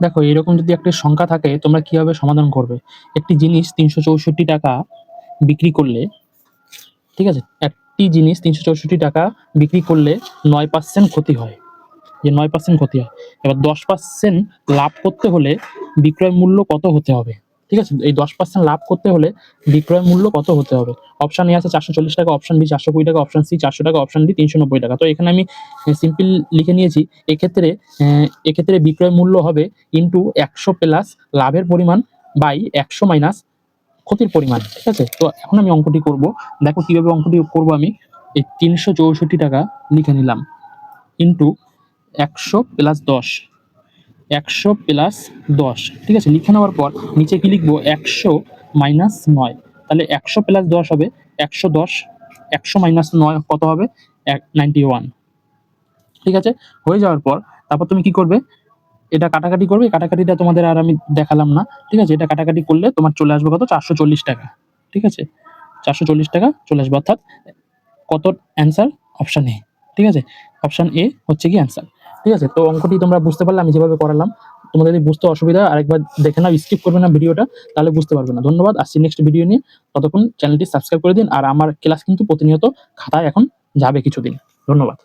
দেখো এরকম যদি একটা সংখ্যা থাকে তোমরা কিভাবে সমাধান করবে। একটি জিনিস ৩৬৪ টাকা বিক্রি করলে, ঠিক আছে, একটি জিনিস ৩৬৪ টাকা বিক্রি করলে ৯% ক্ষতি হয়, যে ৯% ক্ষতি হয়। এবার 10% লাভ করতে হলে বিক্রয় মূল্য কত হতে হবে? ঠিক আছে? এই 10% লাভ করতে হলে বিক্রয় মূল্য কত হতে হবে? অপশন এ আছে ৪৪০ টাকা, অপশন বি ৪২০ টাকা, অপশন সি ৪০০ টাকা, অপশন ডি ৩৯০ টাকা। তো এখানে আমি সিম্পল লিখে নিয়েছি। এক্ষেত্রে বিক্রয় মূল্য হবে ইনটু ১০০ প্লাস লাভের পরিমাণ বাই ১০০ মাইনাস ক্ষতির পরিমাণ। ঠিক আছে? তো এখন আমি অঙ্কটি করব। দেখো কিভাবে অঙ্কটি করব আমি। এই ৩৬৪ টাকা লিখে নিলাম ইনটু ১০০ প্লাস ১০, ১০০ প্লাস ১০, ঠিক আছে? লিখে নেওয়ার পর নিচে কি লিখবো? ১০০ মাইনাস ৯। তাহলে ১০০ প্লাস ১০ হবে ১১০, ১০০ মাইনাস ৯ কত হবে? ৯১। ঠিক আছে? হয়ে যাওয়ার পর তারপর তুমি কি করবে? এটা কাটাকাটি করবে। কাটাকাটিটা তোমাদের আর আমি দেখালাম না। ঠিক আছে? এটা কাটাকাটি করলে তোমার চলে আসবে কত? ৪৪০ টাকা। ঠিক আছে? ৪৪০ টাকা চলে আসবে। অর্থাৎ কত অ্যান্সার? Option A. ঠিক আছে? অপশন এ হচ্ছে কি অ্যান্সার। ঠিক আছে? তো অঙ্কটি তোমরা বুঝতে পারলে আমি যেভাবে করালাম। তোমাদের যদি বুঝতে অসুবিধা হয় আরেকবার দেখে নাও, স্কিপ করবে না ভিডিওটা, তাহলে বুঝতে পারবে না। ধন্যবাদ। আসছি নেক্সট ভিডিও নিয়ে। ততক্ষণ চ্যানেলটি সাবস্ক্রাইব করে দিন। আর আমার ক্লাস কিন্তু প্রতিনিয়ত খাতায় এখন যাবে কিছুদিন। ধন্যবাদ।